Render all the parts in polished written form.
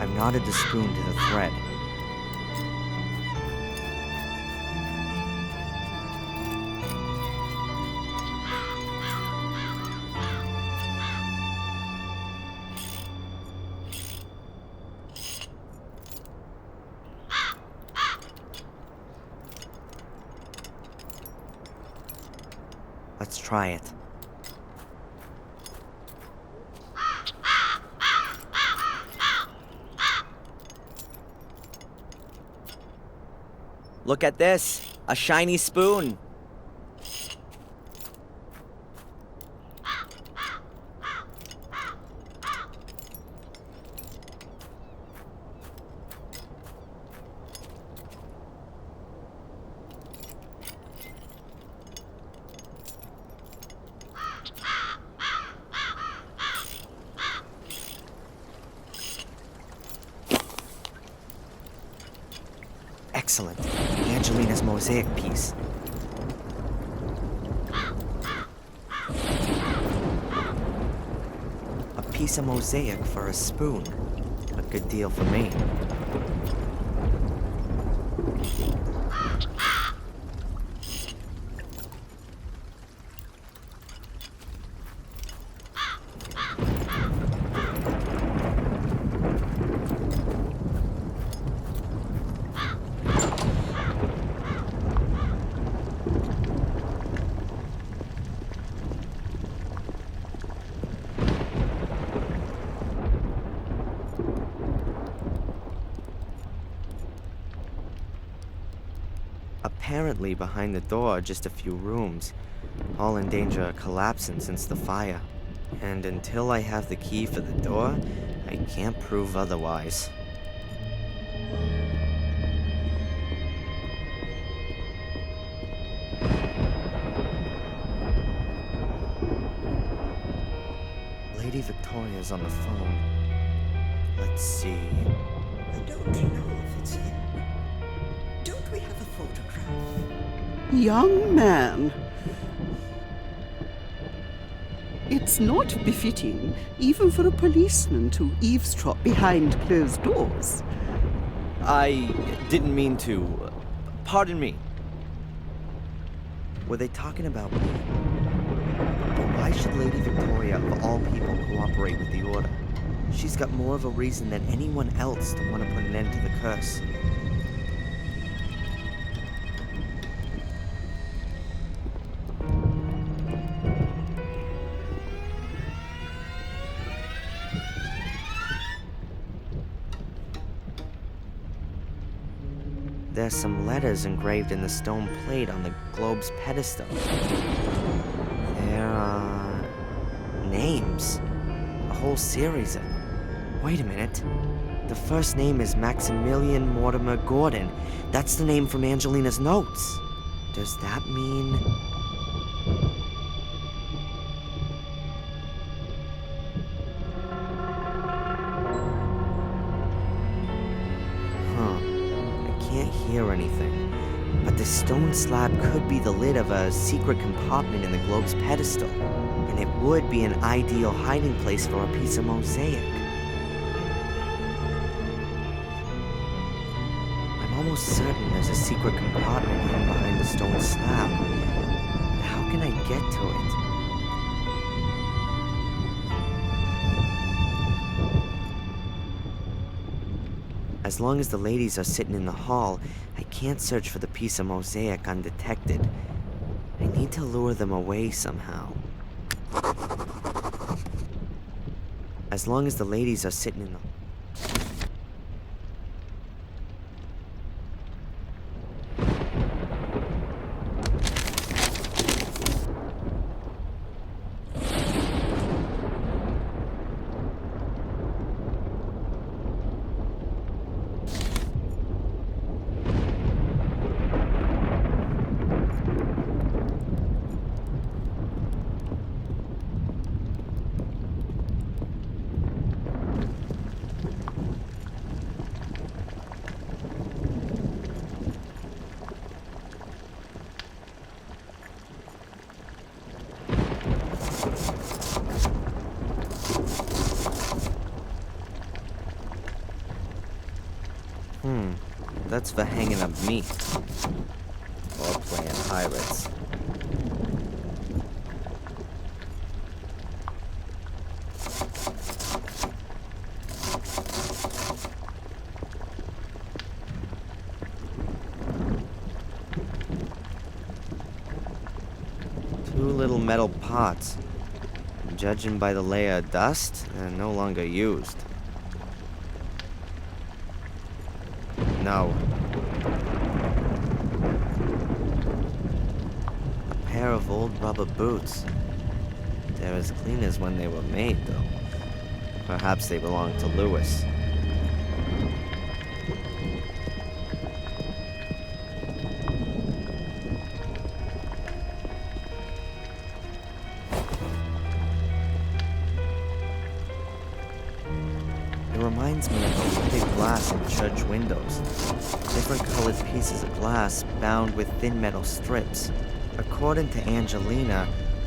I've knotted the spoon to the thread. Let's try it. Look at this! A shiny spoon! Excellent. Angelina's mosaic piece. A piece of mosaic for a spoon. A good deal for me. Apparently behind the door are just a few rooms, all in danger of collapsing since the fire. And until I have the key for the door, I can't prove otherwise. Lady Victoria's on the phone. Let's see. I don't know if it's him. Don't we have a photograph? Young man, it's not befitting, even for a policeman, to eavesdrop behind closed doors. I didn't mean to. Pardon me. Were they talking about me? But why should Lady Victoria, of all people, cooperate with the Order? She's got more of a reason than anyone else to want to put an end to the curse. There's some letters engraved in the stone plate on the globe's pedestal. There are names. A whole series of them. Wait a minute. The first name is Maximilian Mortimer Gordon. That's the name from Angelina's notes. Does that mean... hear anything, but the stone slab could be the lid of a secret compartment in the globe's pedestal, and it would be an ideal hiding place for a piece of mosaic. I'm almost certain there's a secret compartment hidden behind the stone slab, but how can I get to it? As long as the ladies are sitting in the hall, I can't search for the piece of mosaic undetected. I need to lure them away somehow. As long as the ladies are sitting in the... That's for hanging up meat. Or playing pirates. Two little metal pots. Judging by the layer of dust, they're no longer used. No. A pair of old rubber boots. They're as clean as when they were made, though. Perhaps they belonged to Lewis. It reminds me of the lighted glass in church windows. Different colored pieces of glass bound with thin metal strips. According to Angelina,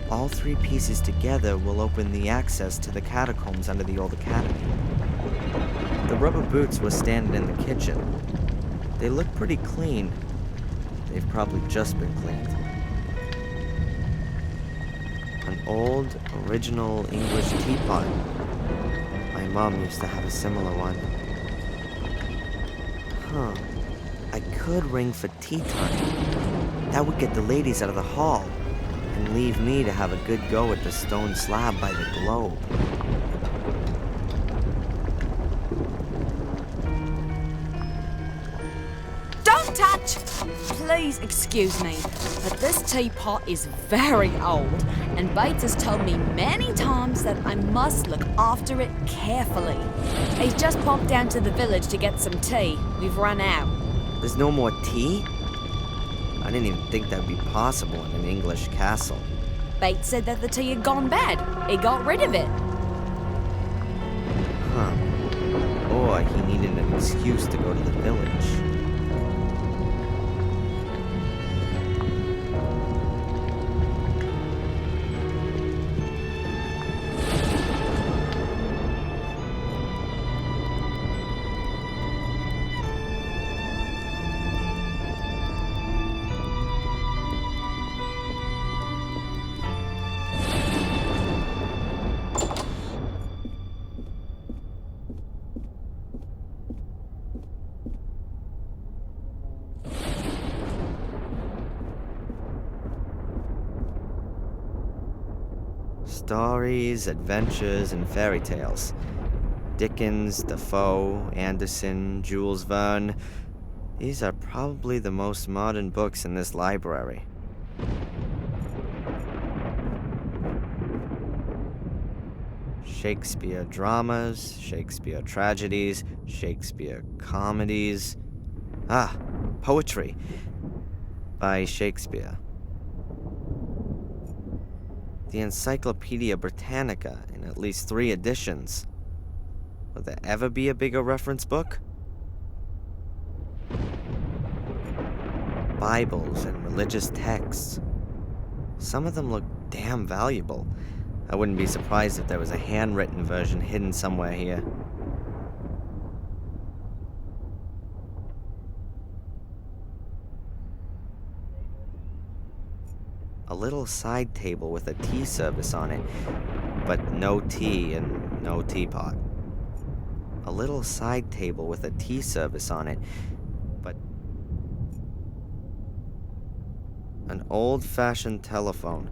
all three pieces together will open the access to the catacombs under the old academy. The rubber boots were standing in the kitchen. They look pretty clean. They've probably just been cleaned. An old, original English teapot. My mom used to have a similar one. I could ring for tea time. That would get the ladies out of the hall and leave me to have a good go at the stone slab by the globe. Don't touch! Please excuse me, but this teapot is very old, and Bates has told me many times that I must look after it carefully. He's just popped down to the village to get some tea. We've run out. There's no more tea? I didn't even think that'd be possible in an English castle. Bates said that the tea had gone bad. He got rid of it. Or he needed an excuse to go to the village. Stories, adventures, and fairy tales. Dickens, Defoe, Anderson, Jules Verne. These are probably the most modern books in this library. Shakespeare dramas, Shakespeare tragedies, Shakespeare comedies. Poetry by Shakespeare. The Encyclopedia Britannica in at least 3 editions. Will there ever be a bigger reference book? Bibles and religious texts. Some of them look damn valuable. I wouldn't be surprised if there was a handwritten version hidden somewhere here. A little side table with a tea service on it, but no tea and no teapot. A little side table with a tea service on it, but an old-fashioned telephone.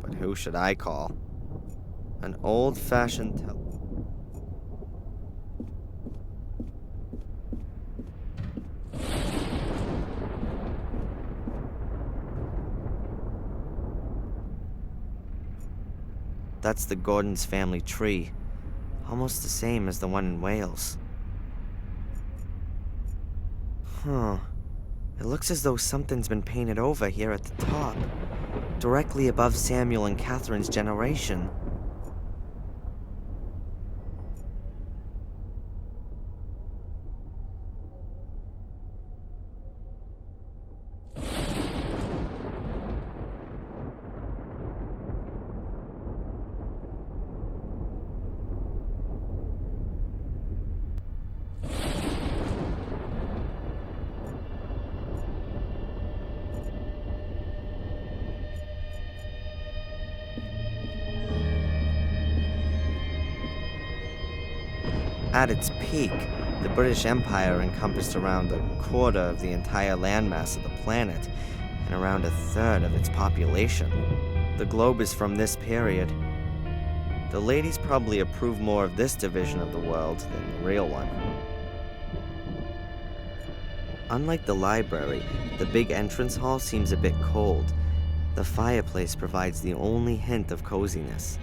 But who should I call? An old-fashioned telephone. That's the Gordon's family tree. Almost the same as the one in Wales. It looks as though something's been painted over here at the top. Directly above Samuel and Catherine's generation. At its peak, the British Empire encompassed around a quarter of the entire landmass of the planet and around a third of its population. The globe is from this period. The ladies probably approve more of this division of the world than the real one. Unlike the library, the big entrance hall seems a bit cold. The fireplace provides the only hint of coziness.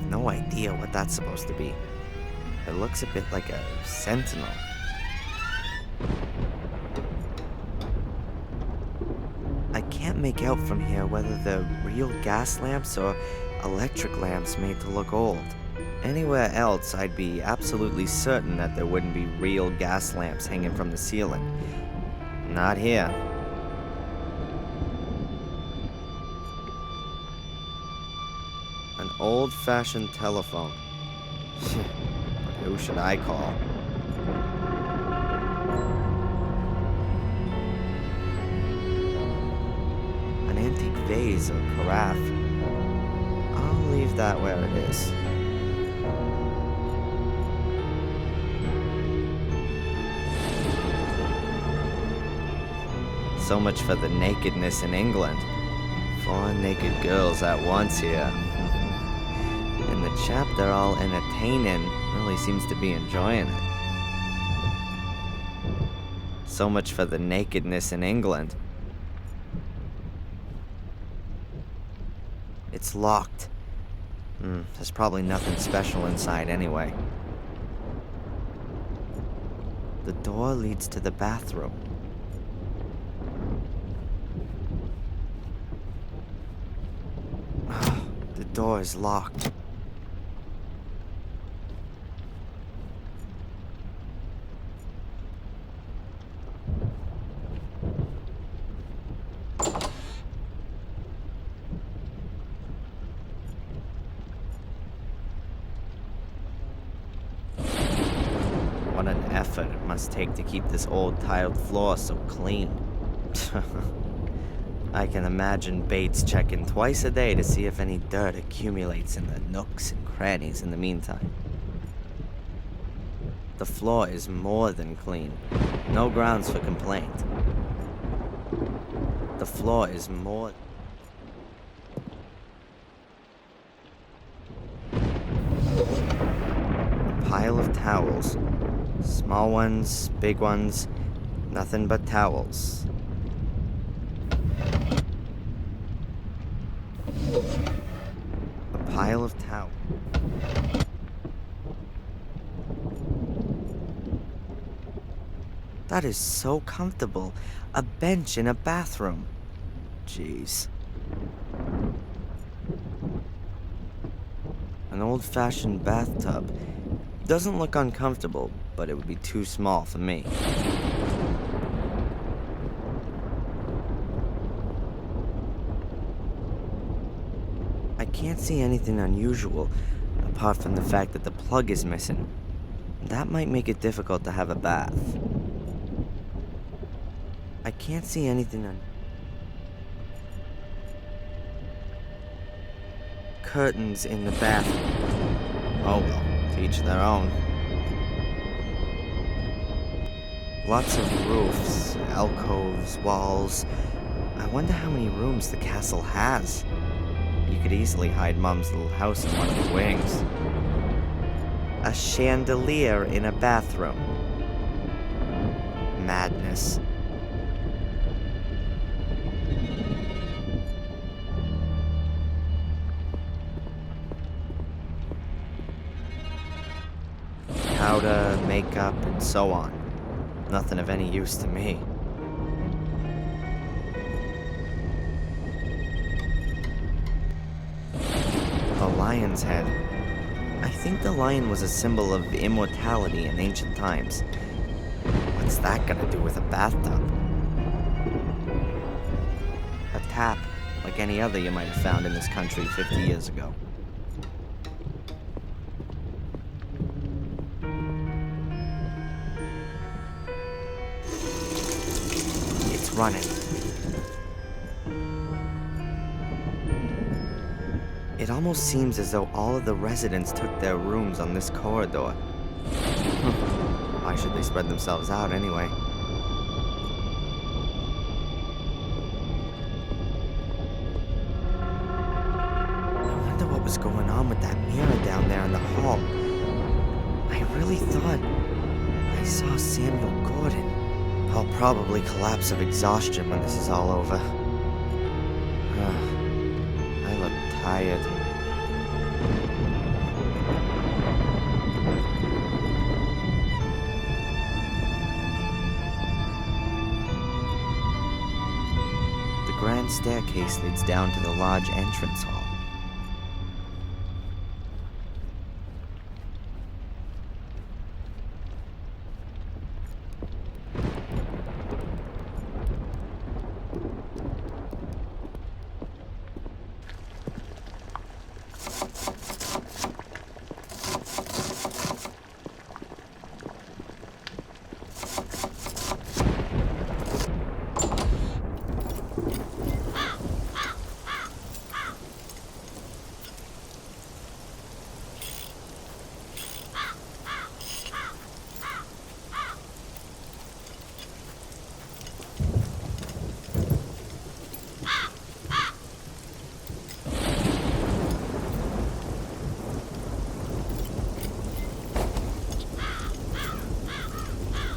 No idea what that's supposed to be. It looks a bit like a sentinel. I can't make out from here whether they're real gas lamps or electric lamps made to look old. Anywhere else, I'd be absolutely certain that there wouldn't be real gas lamps hanging from the ceiling. Not here. An old-fashioned telephone. But who should I call? An antique vase or carafe. I'll leave that where it is. So much for the nakedness in England. 4 naked girls at once here. And the chap they're all entertaining really seems to be enjoying it. So much for the nakedness in England. It's locked. There's probably nothing special inside anyway. The door leads to the bathroom. The door is locked. What an effort it must take to keep this old tiled floor so clean. I can imagine Bates checking twice a day to see if any dirt accumulates in the nooks and crannies in the meantime. The floor is more than clean. No grounds for complaint. The floor is more... A pile of towels. Small ones, big ones, nothing but towels. A pile of towels. That is so comfortable. A bench in a bathroom. Jeez. An old-fashioned bathtub. Doesn't look uncomfortable, but it would be too small for me. I can't see anything unusual, apart from the fact that the plug is missing. That might make it difficult to have a bath. I can't see anything curtains in the bathroom. Oh well, to each their own. Lots of roofs, alcoves, walls. I wonder how many rooms the castle has. You could easily hide Mom's little house in one of the wings. A chandelier in a bathroom. Madness. Powder, makeup, and so on. Nothing of any use to me. A lion's head. I think the lion was a symbol of immortality in ancient times. What's that gonna do with a bathtub? A tap, like any other you might have found in this country 50 years ago. It's running. It almost seems as though all of the residents took their rooms on this corridor. Why should they spread themselves out anyway? I wonder what was going on with that mirror down there in the hall. I really thought I saw Samuel Gordon. I'll probably collapse of exhaustion when this is all over. I look tired. The grand staircase leads down to the large entrance hall.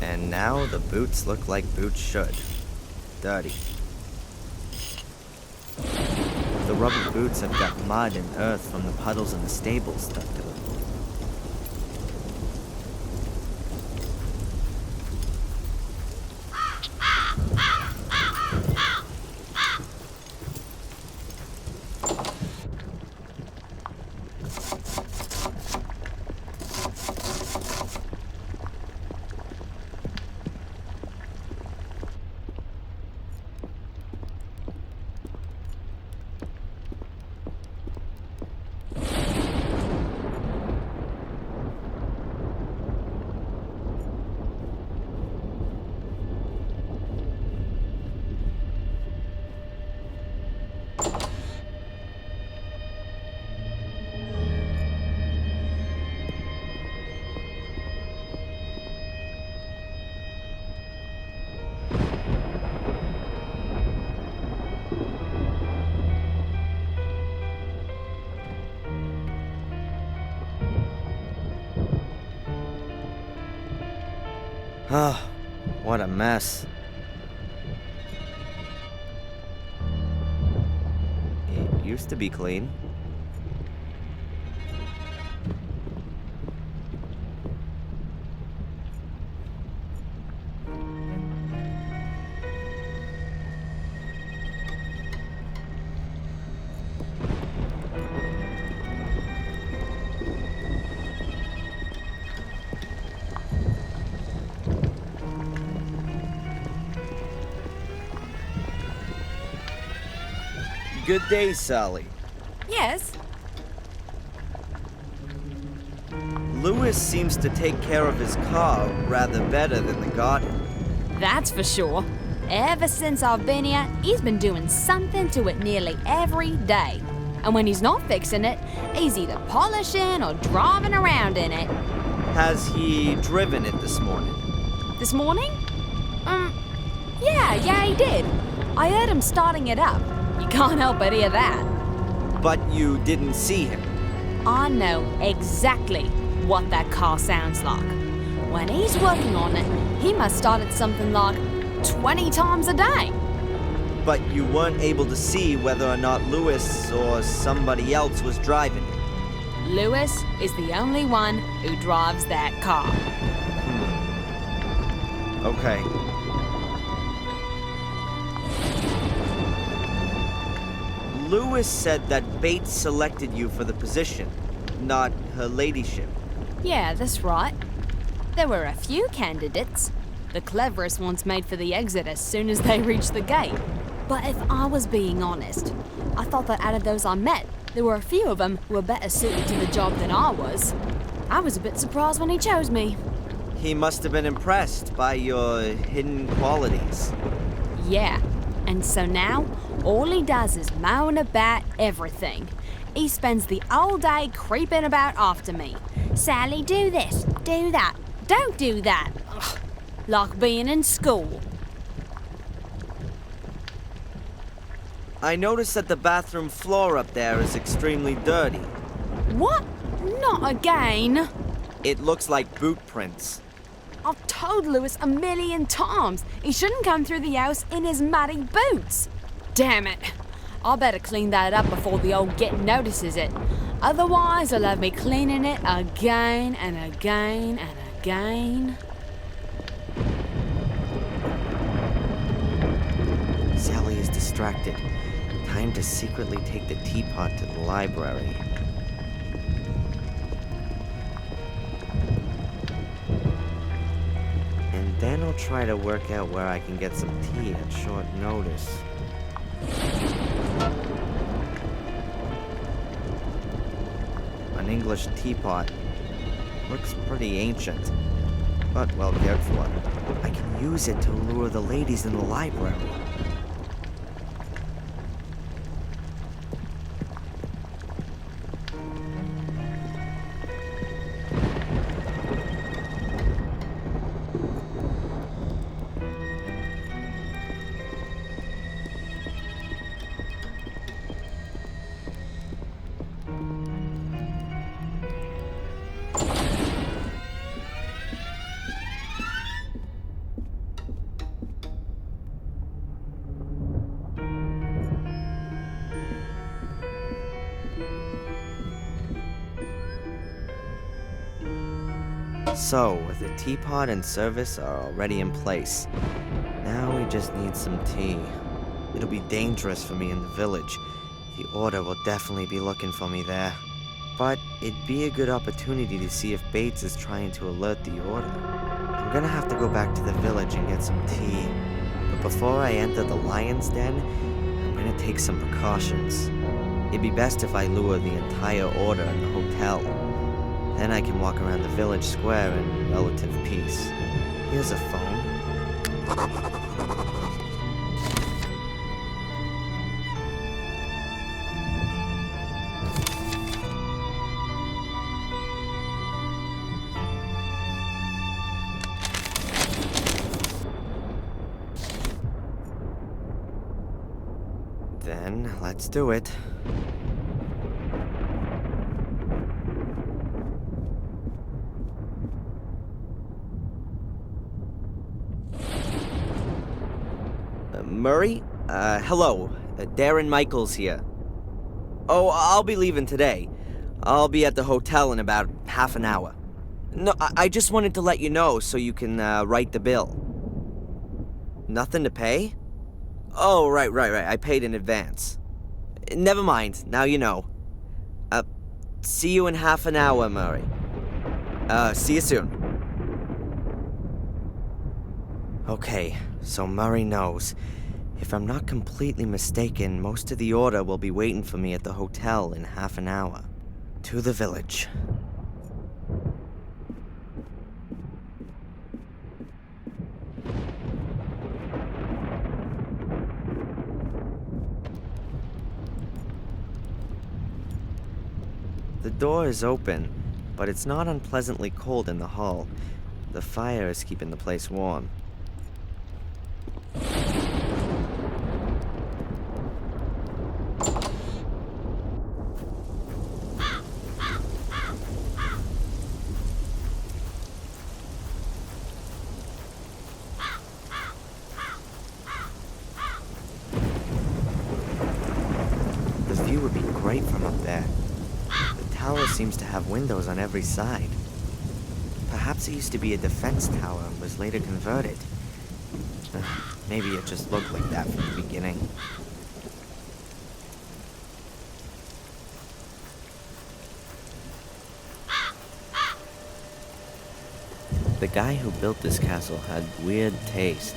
And now the boots look like boots should. Dirty. The rubber boots have got mud and earth from the puddles in the stables stuck to them. Oh, what a mess. It used to be clean. Good day, Sally. Yes? Lewis seems to take care of his car rather better than the garden. That's for sure. Ever since I've been here, he's been doing something to it nearly every day. And when he's not fixing it, he's either polishing or driving around in it. Has he driven it this morning? This morning? Yeah, he did. I heard him starting it up. You can't help but hear that. But you didn't see him. I know exactly what that car sounds like. When he's working on it, he must start it something like 20 times a day. But you weren't able to see whether or not Lewis or somebody else was driving it. Lewis is the only one who drives that car. Okay. Lewis said that Bates selected you for the position, not her ladyship. Yeah, that's right. There were a few candidates. The cleverest ones made for the exit as soon as they reached the gate. But if I was being honest, I thought that out of those I met, there were a few of them who were better suited to the job than I was. I was a bit surprised when he chose me. He must have been impressed by your hidden qualities. Yeah, and so now, all he does is moan about everything. He spends the whole day creeping about after me. Sally, do this, do that, don't do that. Ugh, like being in school. I noticed that the bathroom floor up there is extremely dirty. What? Not again. It looks like boot prints. I've told Lewis a million times he shouldn't come through the house in his muddy boots. Damn it. I better clean that up before the old git notices it. Otherwise, he'll have me cleaning it again and again and again. Sally is distracted. Time to secretly take the teapot to the library. And then I'll try to work out where I can get some tea at short notice. An English teapot. Looks pretty ancient, but well cared for. I can use it to lure the ladies in the library. So, the teapot and service are already in place. Now we just need some tea. It'll be dangerous for me in the village. The Order will definitely be looking for me there. But it'd be a good opportunity to see if Bates is trying to alert the Order. I'm gonna have to go back to the village and get some tea. But before I enter the lion's den, I'm gonna take some precautions. It'd be best if I lure the entire Order in the hotel. Then I can walk around the village square in relative peace. Here's a phone. Then, let's do it. Murray? Hello. Darren Michaels here. Oh, I'll be leaving today. I'll be at the hotel in about half an hour. No, I just wanted to let you know so you can write the bill. Nothing to pay? Oh, right. I paid in advance. Never mind. Now you know. See you in half an hour, Murray. See you soon. Okay, so Murray knows. If I'm not completely mistaken, most of the Order will be waiting for me at the hotel in half an hour. To the village. The door is open, but it's not unpleasantly cold in the hall. The fire is keeping the place warm. The view would be great from up there. The tower seems to have windows on every side. Perhaps it used to be a defense tower and was later converted. Maybe it just looked like that from the beginning. The guy who built this castle had weird taste.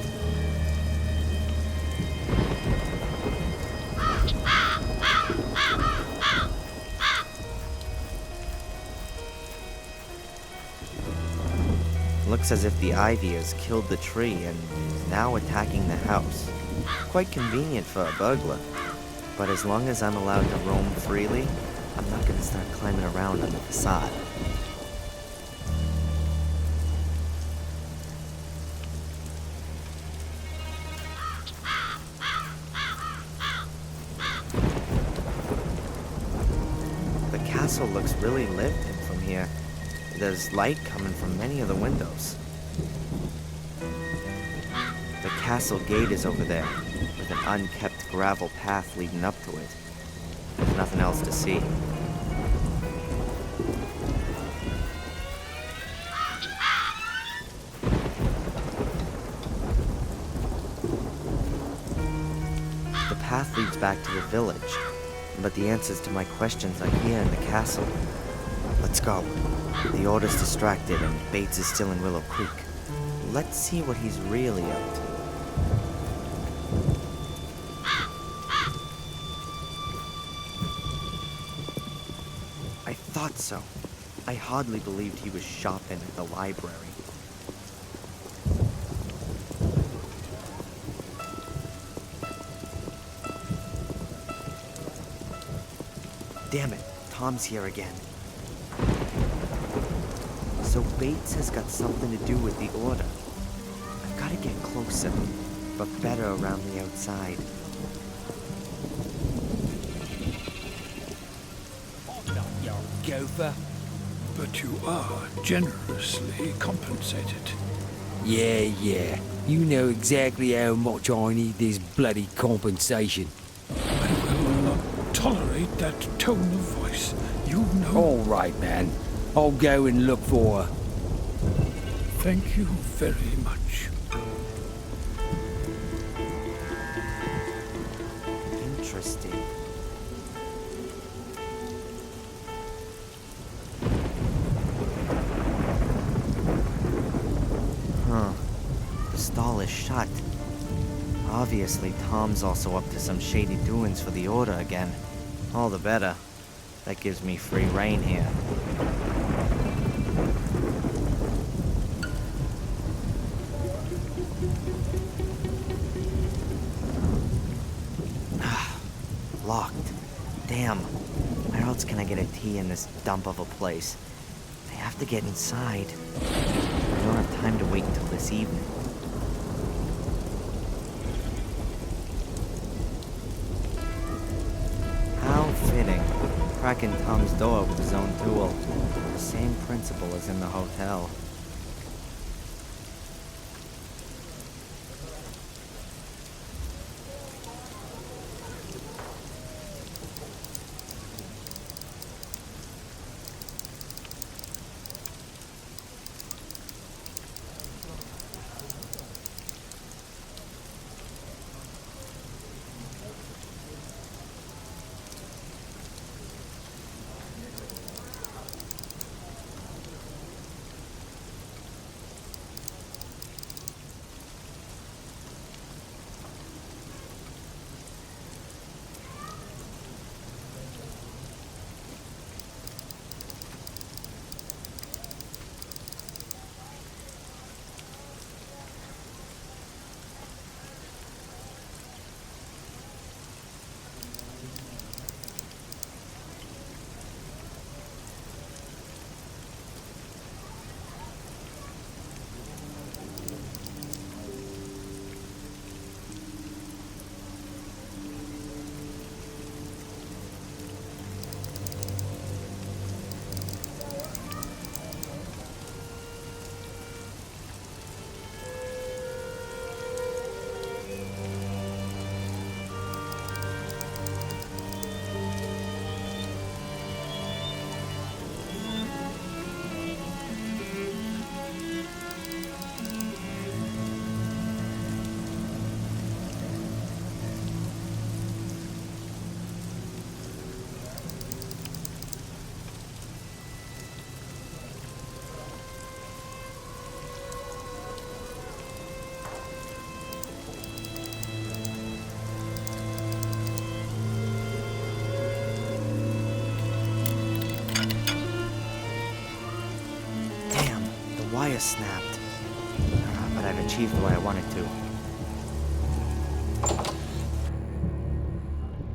Looks as if the ivy has killed the tree and is now attacking the house. Quite convenient for a burglar. But as long as I'm allowed to roam freely, I'm not gonna start climbing around on the facade. The castle looks really lived in from here. There's light coming from many of the windows. The castle gate is over there, with an unkept gravel path leading up to it. There's nothing else to see. The path leads back to the village, but the answers to my questions are here in the castle. Let's go. The order's distracted and Bates is still in Willow Creek. Let's see what he's really up to. I thought so. I hardly believed he was shopping at the library. Damn it, Tom's here again. So Bates has got something to do with the order. I've got to get closer, but better around the outside. I'm not your gopher. But you are generously compensated. Yeah. You know exactly how much I need this bloody compensation. I will not tolerate that tone of voice. You know. All right, man. I'll go and look for her. Thank you very much. Interesting. Huh. The stall is shut. Obviously, Tom's also up to some shady doings for the order again. All the better. That gives me free rein here. Locked. Damn. Where else can I get a tea in this dump of a place? I have to get inside. I don't have time to wait until this evening. How fitting. Cracking Tom's door with his own tool. The same principle as in the hotel. Wire snapped. But I've achieved what I wanted to.